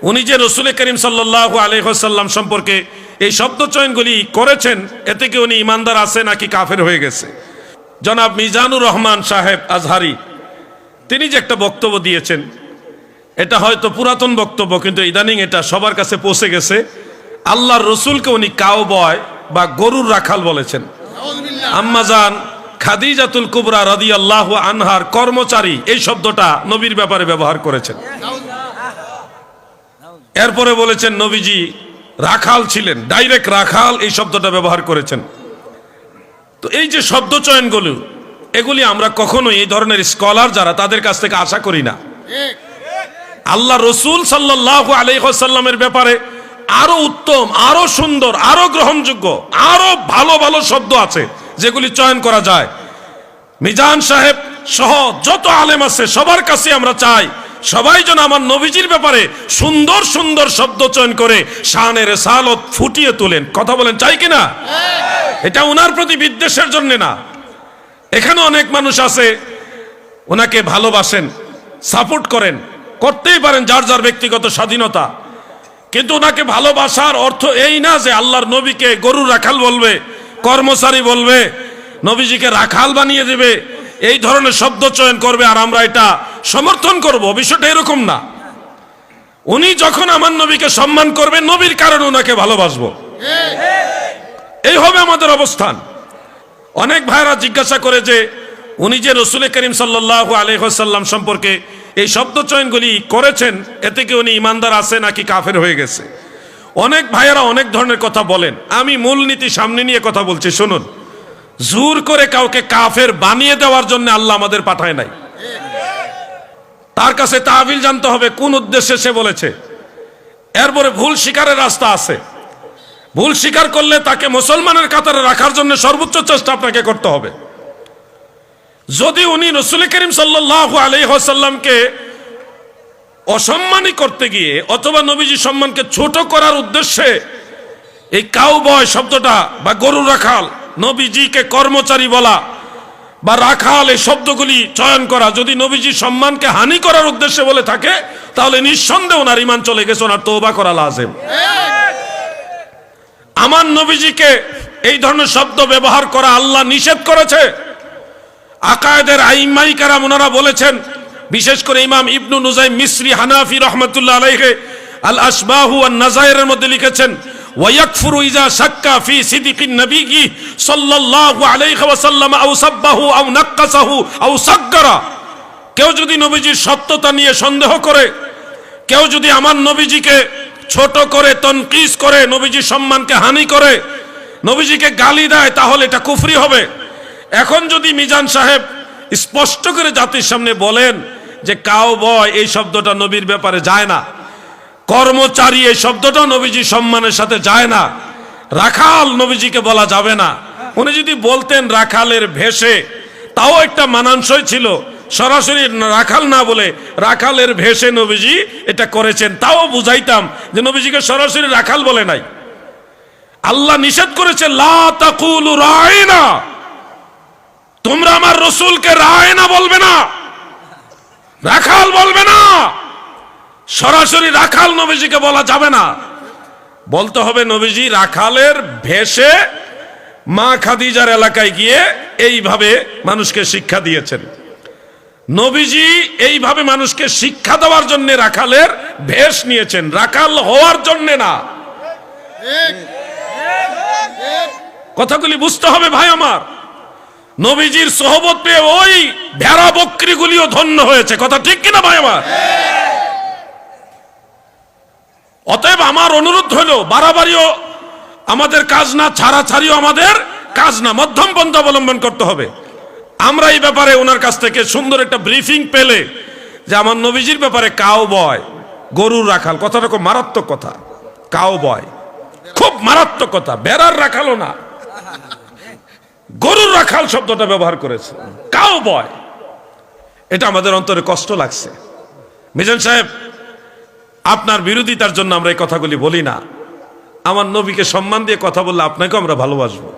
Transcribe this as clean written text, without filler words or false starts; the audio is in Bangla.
উনি যে রসুল করিম সাল্লাল্লাহু আলাইহি ওয়াসাল্লাম সম্পর্কে এই শব্দ চয়নগুলি করেছেন, এতে কি উনি ইমানদার আছে নাকি কাফের হয়ে গেছে? জনাব মিজানুর রহমান সাহেব আজহারি তিনি যে একটা বক্তব্য দিয়েছেন, এটা হয়তো পুরাতন বক্তব্য, কিন্তু ইদানিং এটা সবার কাছে পৌঁছে গেছে। আল্লাহর রসুলকে উনি কাউবয় বা গরুর রাখাল বলেছেন। আম্মাজান খাদিজাতুল কুবরা রাদিয়াল্লাহু আনহার কর্মচারী এই শব্দটা নবীর ব্যাপারে ব্যবহার করেছেন। এরপরে বলেছেন নবীজি রাখাল ছিলেন, ডাইরেক্ট রাখাল এই শব্দটা ব্যবহার করেছেন। তো এই যে শব্দ চয়নগুলো, এগুলি আমরা কখনোই এই ধরনের স্কলার যারা তাদের কাছ থেকে আশা করি না। আল্লাহ রসুল সাল্লাল্লাহু আলাইহি ওয়াসাল্লামের ব্যাপারে আরো উত্তম, আরো সুন্দর, আরো গ্রহণযোগ্য, আরো ভালো ভালো শব্দ আছে যেগুলি চয়ন করা যায়। মিজান সাহেব সহ যত আলেম আছে সবার কাছে আমরা চাই সবাই যেন আমার নবীজির ব্যাপারে সুন্দর সুন্দর শব্দ চয়ন করে শানের রিসালত ফুটিয়ে তোলেন। কথা বলেন, চাই কিনা? এটা ওনার প্রতি বিদ্বেষের জন্য না। এখানে অনেক মানুষ আছে ওনাকে ভালোবাসেন, সাপোর্ট করেন, করতেই পারেন, যার যার ব্যক্তিগত স্বাধীনতা। কিন্তু ওনাকে ভালোবাসার অর্থ এই না যে আল্লাহর নবীকে গরুর রাখাল বলবে, কর্মচারী বলবে, নবীজিকে রাখাল বানিয়ে দেবে, এই ধরনের শব্দ চয়ন করবে আর আমরা এটা সমর্থন করব। বিষয়টা এরকম না। উনি যখন আমার নবীকে সম্মান করবে, নবীর কারণে ওনাকে ভালোবাসবো, এই হবে আমাদের অবস্থান। অনেক ভাইরা জিজ্ঞাসা করে যে উনি যে রসুল করিম সাল্লাল্লাহু আলাইহি ওয়াসাল্লাম সম্পর্কে এই শব্দ চয়নগুলি করেছেন, এতে কি উনি ইমানদার আছে নাকি কাফের হয়ে গেছে? অনেক ভাইয়েরা অনেক ধরনের কথা বলেন। আমি মূলনীতি সামনে নিয়ে কথা বলছি, শুনুন। জোর করে কাউকে কাফের বানিয়ে দেওয়ার জন্য আল্লাহ আমাদের পাঠায় নাই। তার কাছে তাবিল জানতে হবে কোন উদ্দেশ্যে সে বলেছে। এরপরে ভুল স্বীকারের রাস্তা আছে। ভুল স্বীকার করলে তাকে মুসলমানের কাতারে রাখার জন্য সর্বোচ্চ চেষ্টা আপনাকে করতে হবে। যদি উনি রসুল করিম সাল্লাল্লাহু আলাইহি ওয়াসাল্লামকে অসম্মানী করতে গিয়ে অথবা নবীজি সম্মানকে ছোট করার উদ্দেশ্যে এই কাউবয় শব্দটা বা গরু রাখাল, নবীজিকে কর্মচারী বলা বা রাখাল এই শব্দগুলি চয়ন করা যদি নবীজি সম্মানকে হানি করার উদ্দেশ্যে বলে থাকে, তাহলে নিঃসন্দেহে ওনার ঈমান চলে গেছে, ওনার তওবা করা লাজিম। আমার নবীজিকে এই ধরনের শব্দ ব্যবহার করা আল্লাহ নিষেধ করেছে। আকায়েদের আইম্মাই কেরাম ওনারা বলেছেন, বিশেষ করে ইমাম ইবনু নুজাইম মিসরি হানাফি রাহমাতুল্লাহ আলাইহি আল আসবাহু ওয়ান নাযায়েরের মধ্যে লিখেছেন, ওয়ায়াকফুরু ইজা শাক্কা ফি সিদিকিন নবিয়্যি সাল্লাল্লাহু আলাইহি ওয়াসাল্লাম আও সাব্বাহু আও নাক্কাসাহু আও সাগগারা। কেউ যদি নবীজির সত্যতা নিয়ে সন্দেহ করে, কেউ যদি আমার নবীজিকে ছোট করে, তনকিস করে, নবীজির সম্মানকে হানি করে, নবীজিকে গালি দেয়, তাহলে এটা কুফরি হবে। এখন যদি মিজান সাহেব স্পষ্ট করে জাতির সামনে বলেন যে কাউবয় এই শব্দটা নবীর ব্যাপারে যায় না, কর্মচারী এই শব্দটা নবীজি সম্মানের সাথে যায় না, রাখাল নবীজিকে বলা যাবে না, উনি যদি বলতেন রাখালের ভেষে, তাও একটা মানানসই ছিল। সরাসরি রাখাল না বলে রাখালের ভেষে নবীজি এটা করেছেন, তাও বুঝাইতাম যে নবীজিকে সরাসরি রাখাল বলে নাই। আল্লাহ নিষেধ করেছে, লা তাকুলু রাইনা, তোমরা আমার রসুলকে রায়না বলবে না, রাখাল বলবে না। সরাসরি রাখাল নবীজিকে বলা যাবে না, বলতে হবে নবীজি রাখালের ভেষে মা খাদিজার এলাকায় গিয়ে এইভাবে মানুষকে শিক্ষা দিয়েছেন। নবীজি এইভাবে মানুষকে শিক্ষা দেওয়ার জন্য রাখালের ভেষ নিয়েছেন, রাখাল হওয়ার জন্য না। কথাগুলি বুঝতে হবে ভাই আমার। নবীজির সোহবত পেয়ে ওই ভেড়া বকরিগুলিও ধন্য হয়েছে। কথা ঠিক কিনা ভাই আমার? অতএব আমার অনুরোধ হলো, বাড়াবাড়িও আমাদের কাজ না, ছাড়াছাড়িও আমাদের কাজ না, মধ্যম পন্থা অবলম্বন করতে হবে। আমরা এই ব্যাপারে ওনার কাছ থেকে সুন্দর একটা ব্রিফিং পেলে যে আমার নবীজির ব্যাপারে কাউবয়, গরুর রাখাল, কথাটা খুব মারাত্মক কথা। কাউবয় খুব মারাত্মক কথা, বেড়ার রাখালও না, গরুর রাখাল শব্দটা ব্যবহার করেছে, কাউবয়। এটা আমাদের অন্তরে কষ্ট লাগছে। মিজান সাহেব, আপনার বিরোধিতার জন্য আমরা এই কথাগুলি বলি না। আমার নবীকে সম্মান দিয়ে কথা বললে আপনাকেও আমরা ভালোবাসবো।